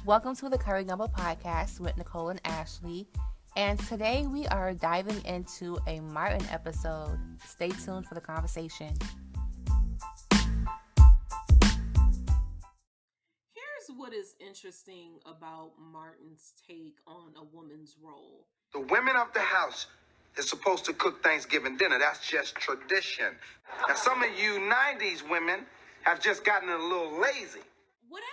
Welcome to the Curry Gumbo Podcast with Nicole and Ashley. And today we are diving into a Martin episode. Stay tuned for the conversation. Here's what is interesting about Martin's take on a woman's role. The women of the house is supposed to cook Thanksgiving dinner. That's just tradition. Now, some of you 90s women have just gotten a little lazy. Whatever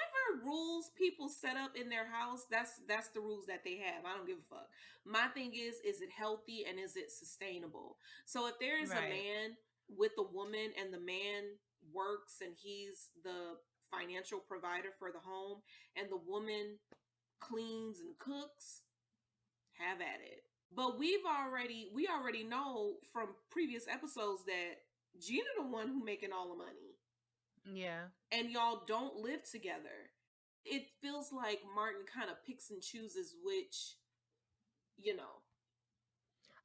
rules people set up in their house, that's the rules that they have. I don't give a fuck. My thing is it healthy and is it sustainable? So if there is a man with a woman and the man works and he's the financial provider for the home and the woman cleans and cooks, have at it. But we already know from previous episodes that Gina the one who making all the money. Yeah. And y'all don't live together. It feels like Martin kind of picks and chooses which,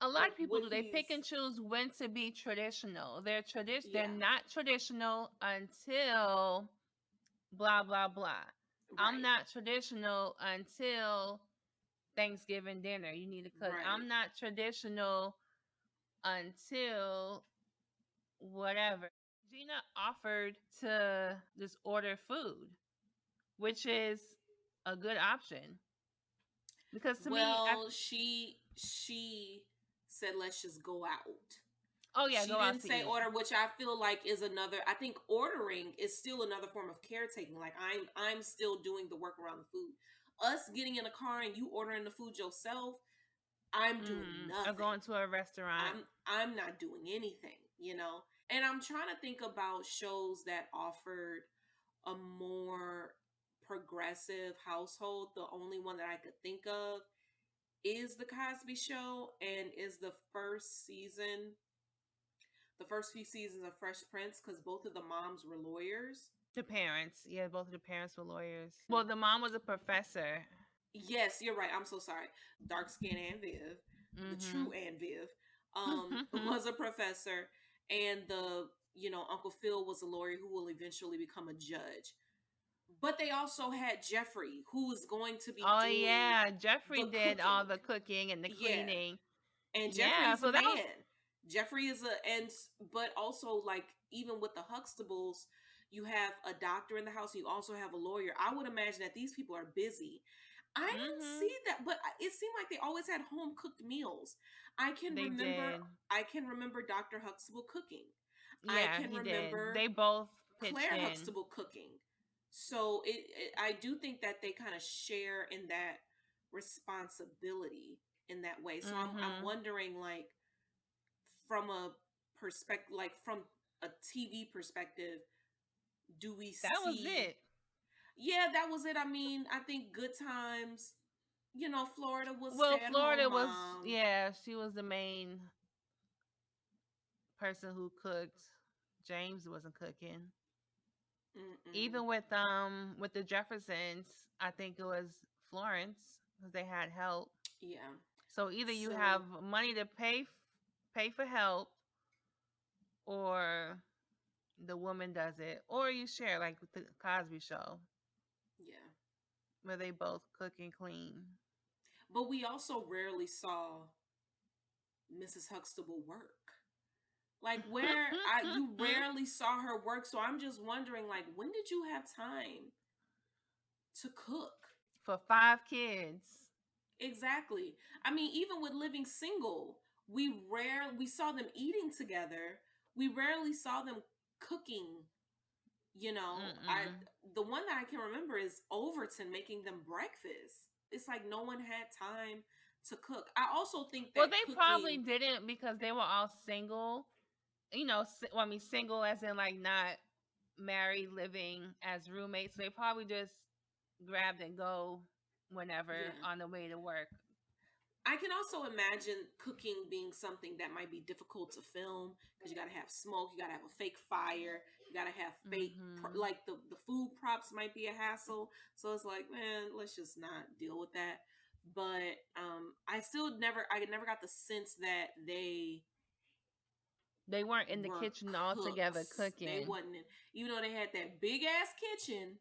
A lot of people do. They pick and choose when to be traditional. They're not traditional until blah blah blah. Right. I'm not traditional until Thanksgiving dinner. You need to cook. Right. I'm not traditional until whatever. Gina offered to just order food, which is a good option. Because to me, she said let's just go out. Oh yeah, she didn't say order, which I feel like is another. I think ordering is still another form of caretaking. Like I'm still doing the work around the food. Us getting in a car and you ordering the food yourself, I'm doing nothing. Or going to a restaurant. I'm not doing anything, And I'm trying to think about shows that offered a more progressive household. The only one that I could think of is The Cosby Show and is the first few seasons of Fresh Prince, because both of the moms were lawyers. The parents. Yeah, both of the parents were lawyers. Well, the mom was a professor. Yes, you're right. I'm so sorry. Dark skin Aunt Viv, the true Aunt Viv, was a professor, and Uncle Phil was a lawyer who will eventually become a judge. But they also had Jeffrey, who is going to be Jeffrey did all the cooking and the cleaning. Yeah. And Jeffrey's a man. Jeffrey is but also, like, even with the Huxtables, you have a doctor in the house, you also have a lawyer. I would imagine that these people are busy. I didn't see that, but it seemed like they always had home cooked meals. I can remember Dr. Huxtable cooking. Yeah, I can remember they both Claire Huxtable cooking. So I do think that they kind of share in that responsibility in that way. So I'm wondering, like, from a perspective, like from a TV perspective, do we see that was it? Yeah, that was it. I mean, I think Good Times, Florida was she was the main person who cooked. James wasn't cooking. Even with the Jeffersons, I think it was Florence, because they had help. Yeah. So either you have money to pay for help, or the woman does it, or you share, like with the Cosby Show. Yeah. Where they both cook and clean. But we also rarely saw Mrs. Huxtable work. Like, you rarely saw her work. So I'm just wondering, like, when did you have time to cook? For 5 kids. Exactly. I mean, even with living single, we saw them eating together. We rarely saw them cooking. The one that I can remember is Overton making them breakfast. It's like no one had time to cook. I also think that they probably didn't, because they were all single. Single as in, like, not married, living as roommates. So they probably just grabbed and go whenever on the way to work. I can also imagine cooking being something that might be difficult to film, because you got to have smoke, you got to have a fake fire, you got to have fake, like the food props might be a hassle. So it's like, man, let's just not deal with that. But I never got the sense that they weren't in the kitchen all together cooking. They wasn't even though they had that big ass kitchen.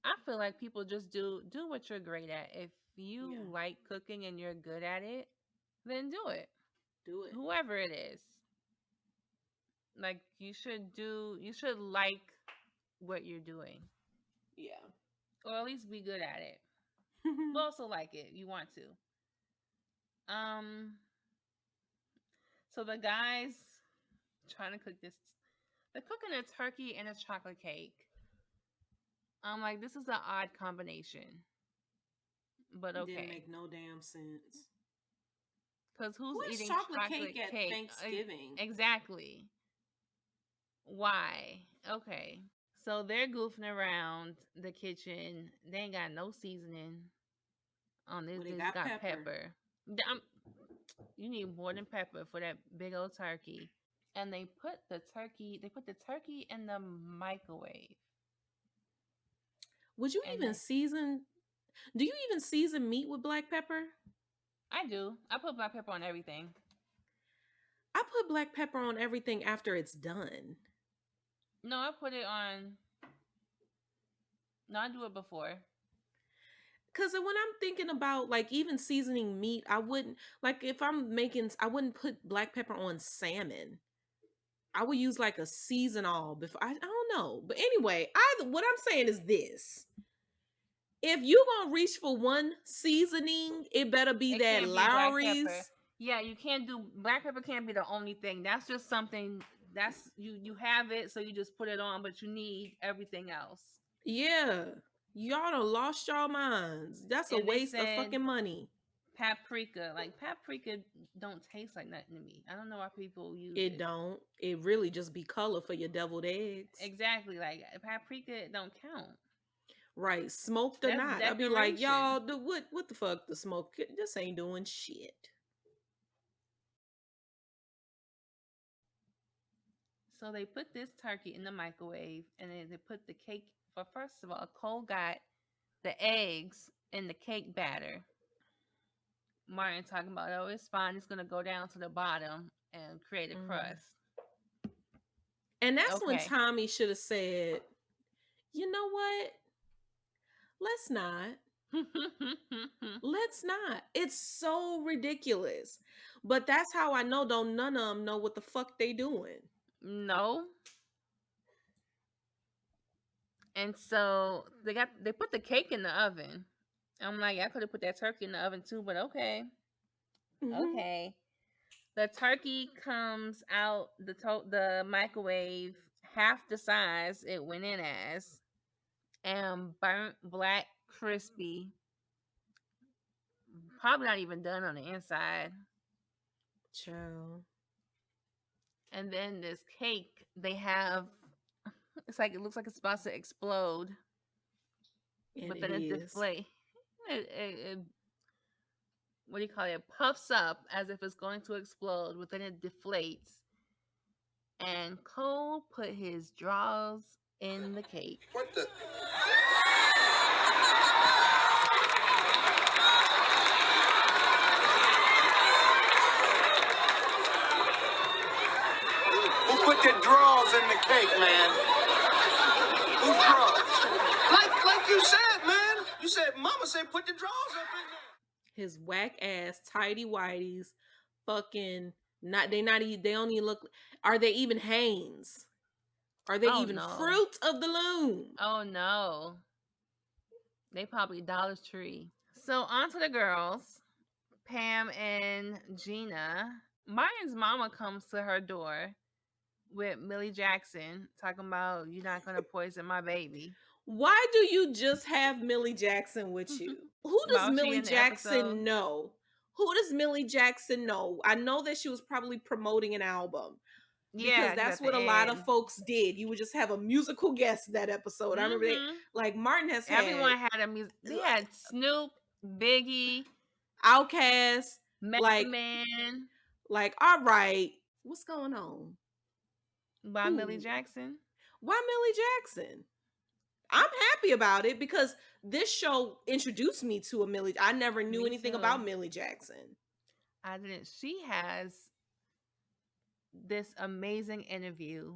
I feel like people just do what you're great at. If you like cooking and you're good at it, then do it. Do it. Whoever it is. Like you should like what you're doing. Yeah. Or at least be good at it. But also like it. You want to. So the guys trying to cook this, they're cooking a turkey and a chocolate cake. I'm like, this is an odd combination. But okay. Didn't make no damn sense. Because who's eating chocolate cake at Thanksgiving? Exactly. Why? Okay. So they're goofing around the kitchen. They ain't got no seasoning on this. They got pepper. You need more than pepper for that big old turkey. And they put the turkey in the microwave. Would you even season? Do you even season meat with black pepper? I do. I put black pepper on everything. I put black pepper on everything after it's done. No, I put it on. No, I do it before. Because when I'm thinking about like even seasoning meat, I wouldn't like if I wouldn't put black pepper on salmon. I would use like a season-all before. I don't know, but anyway, what I'm saying is this: if you gonna reach for one seasoning, it better be that Lowry's. Yeah, you can't do black pepper. Can't be the only thing. That's just something that's you have it, so you just put it on, but you need everything else. Yeah, y'all done lost y'all minds. That's a waste of fucking money. Paprika, like paprika, don't taste like nothing to me. I don't know why people use it. Don't. It really just be color for your deviled eggs. Exactly, like paprika don't count. Right, smoked or not. I'd be like, y'all, what the fuck? The smoke, this ain't doing shit. So they put this turkey in the microwave, and then they put the cake. But first of all, Cole got the eggs in the cake batter. Martin talking about, oh, it's fine. It's gonna go down to the bottom and create a crust. And that's when Tommy should have said, you know what? Let's not. Let's not. It's so ridiculous. But that's how I know don't none of them know what the fuck they doing. No. And so they put the cake in the oven. I'm like, I could have put that turkey in the oven too, but okay. Okay. The turkey comes out the microwave half the size it went in as, and burnt black crispy. Probably not even done on the inside. Child. And then this cake they have, it looks like it's about to explode. But then it deflates. It what do you call it? Puffs up as if it's going to explode, but then it deflates. And Cole put his drawers in the cake. What the? Who put their drawers in the cake, man? Who drawers? Like you said, man. You said, Mama said, put the drawers up in there. His whack ass tidy whities, fucking they don't even look. Are they even Hanes? Are they even Fruit of the Loom? Oh no, they probably Dollar Tree. So on to the girls, Pam and Gina. Martin's mama comes to her door with Millie Jackson talking about, you're not gonna poison my baby. Why do you just have Millie Jackson with you? Who does Millie Jackson know? Who does Millie Jackson know? I know that she was probably promoting an album. Because that's what a lot of folks did. You would just have a musical guest that episode. I remember like Martin has everyone had a music. They had Snoop, Biggie, Outkast, Method Man. Like, all right, what's going on? Why Millie Jackson? Why Millie Jackson? I'm happy about it because this show introduced me to a Millie. I never knew anything about Millie Jackson. I didn't. She has this amazing interview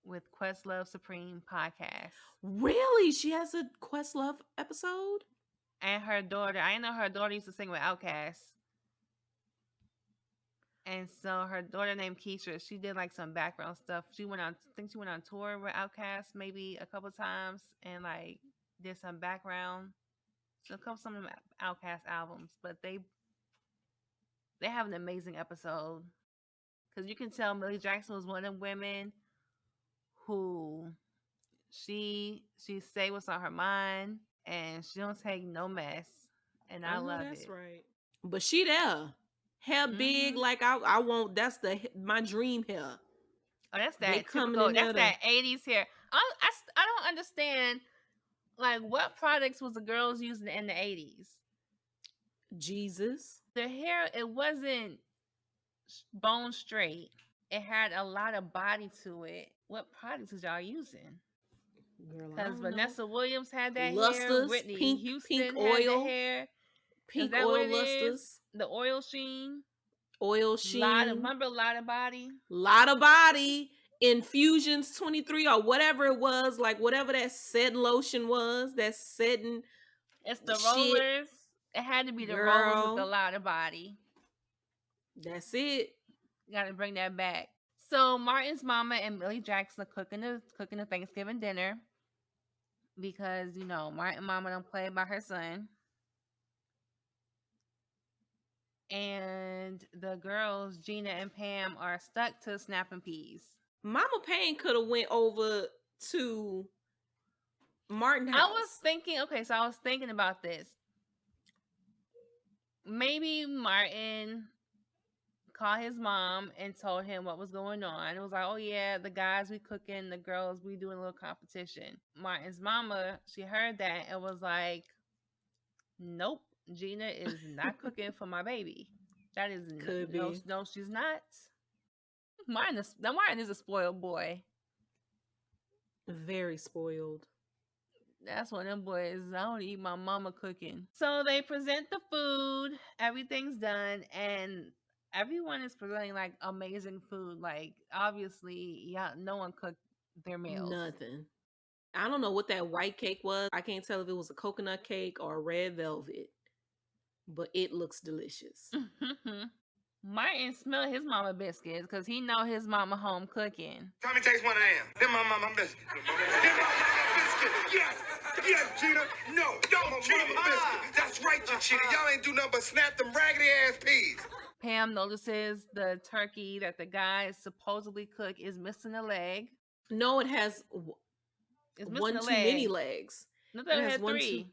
with Questlove Supreme Podcast. Really? She has a Questlove episode? And her daughter. I know her daughter used to sing with Outkast. And so her daughter named Keisha, she did like some background stuff. She went on, I think she went on tour with Outkast maybe a couple times and like did some background. Some of the Outkast albums, but they have an amazing episode because you can tell Millie Jackson was one of them women who she say what's on her mind and she don't take no mess, and I love that's it. Right. But she there, hair big like I want. That's my dream hair. Oh, that's that typical. That's that 80s hair. I don't understand. Like, what products was the girls using in the 80s? Jesus. The hair, it wasn't bone straight. It had a lot of body to it. What products was y'all using? Because Vanessa Williams had that hair. Whitney Houston had the hair. Pink oil lusters. The oil sheen. Oil sheen. Remember a lot of body? Lot of body. Infusions 23 or whatever it was, like whatever that setting lotion was, that setting. It's the rollers. It had to be the rollers with a lot of body. That's it. Got to bring that back. So Martin's mama and Millie Jackson are cooking the Thanksgiving dinner because Martin mama don't play by her son. And the girls, Gina and Pam, are stuck to snapping peas. Mama Payne could have went over to Martin house. I was thinking about this. Maybe Martin called his mom and told him what was going on. It was like, oh yeah, the guys we cooking, the girls we doing a little competition. Martin's mama, she heard that and was like, nope, Gina is not cooking for my baby. That is no, she's not. Martin is a spoiled boy. Very spoiled. That's one of them boys. I don't eat my mama cooking. So they present the food. Everything's done, and everyone is presenting like amazing food. Like obviously, no one cooked their meals. Nothing. I don't know what that white cake was. I can't tell if it was a coconut cake or a red velvet, but it looks delicious. Martin smelled his mama biscuits because he know his mama home cooking. Tommy takes one of them. Them my mama biscuits. Them my mama biscuits. Yes, Gina. No, don't cheat. That's right, you cheated. Y'all ain't do nothing but snap them raggedy ass peas. Pam notices the turkey that the guy supposedly cooked is missing a leg. No, it has one too many legs. No, it has 3.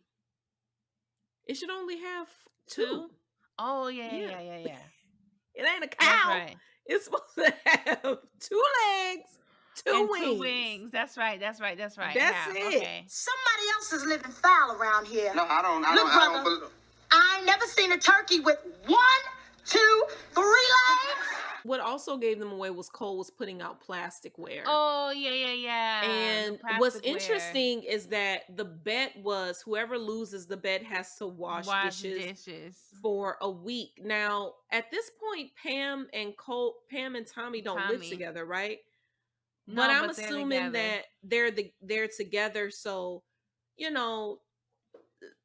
It should only have 2. Oh yeah. It ain't a cow. That's right. It's supposed to have 2 legs, 2 wings. 2 wings. That's right. That's it. Okay. Somebody else is living foul around here. No, I don't. Look, brother, I ain't never seen a turkey with 1, 2, 3 legs. What also gave them away was Cole was putting out plasticware. Oh, yeah. And what's interesting is that the bet was whoever loses the bet has to wash dishes for a week. Now, at this point, Pam and Tommy don't live together, right? No, but I'm assuming that they're together, so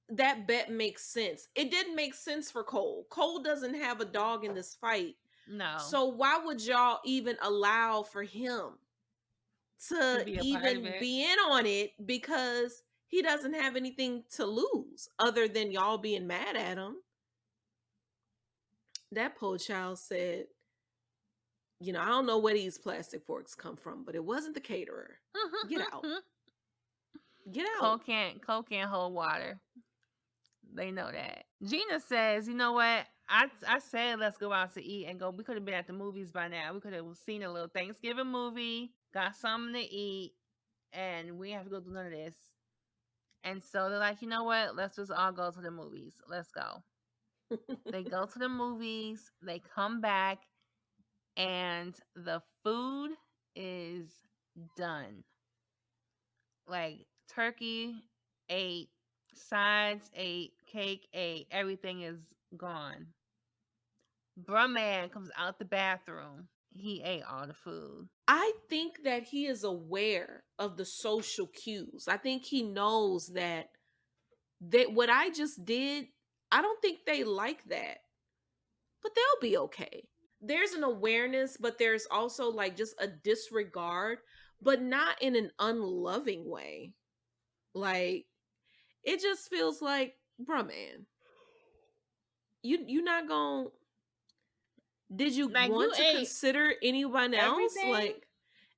that bet makes sense. It didn't make sense for Cole. Cole doesn't have a dog in this fight. No. So why would y'all even allow for him to even be in on it? Because he doesn't have anything to lose other than y'all being mad at him. That poor child said, I don't know where these plastic forks come from, but it wasn't the caterer. Get out. Get out. Cole can't hold water. They know that. Gina says, you know what? I said let's go out to eat and go. We could have been at the movies by now. We could have seen a little Thanksgiving movie, got something to eat, and we have to go do none of this. And so they're like, you know what? Let's just all go to the movies. Let's go. They go to the movies. They come back, and the food is done. Like turkey ate, sides ate, cake ate, everything is gone. Bruh man comes out the bathroom. he ate all the food. I think that he is aware of the social cues. I think he knows that what I just did, I don't think they like that. But they'll be okay. There's an awareness, but there's also like just a disregard, but not in an unloving way. Like, it just feels like, bruh, man, you not gonna, did you like want to consider anyone else? Like,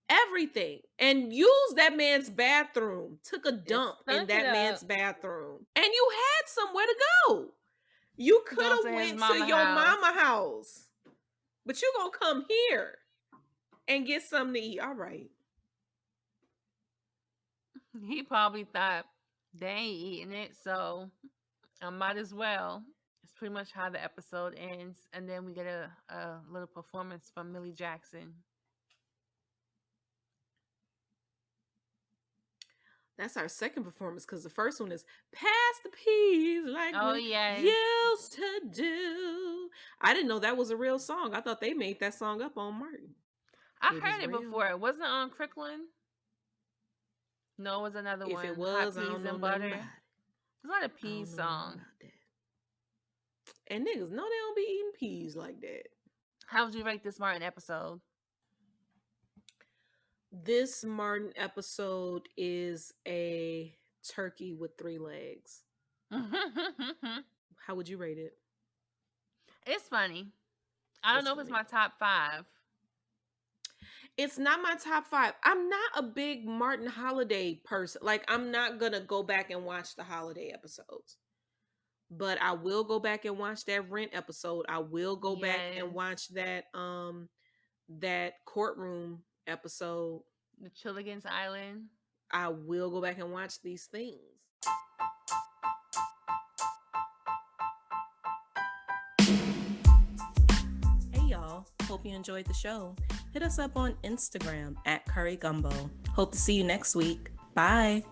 everything. And use that man's bathroom. Took a dump in that man's bathroom. And you had somewhere to go. You could have went to your mama house. But you gonna come here and get something to eat. All right. He probably thought they ain't eating it, so I might as well. It's pretty much how the episode ends. And then we get a little performance from Millie Jackson. That's our second performance, because the first one is Pass the Peas like we used to do. I didn't know that was a real song. I thought they made that song up on Martin. I heard it before. It wasn't on Cricklin. No, it was another one. If it was, I don't know butter. It's not a pea song. And niggas, no, they don't be eating peas like that. How would you rate this Martin episode? This Martin episode is a turkey with 3 legs. How would you rate it? It's funny. I don't know if it's my top 5. It's not my top 5. I'm not a big Martin Holiday person. Like, I'm not going to go back and watch the holiday episodes. But I will go back and watch that Rent episode. I will go back and watch that courtroom episode. The Chilligan's Island. I will go back and watch these things. Hey y'all, hope you enjoyed the show. Hit us up on Instagram at Curry Gumbo. Hope to see you next week. Bye.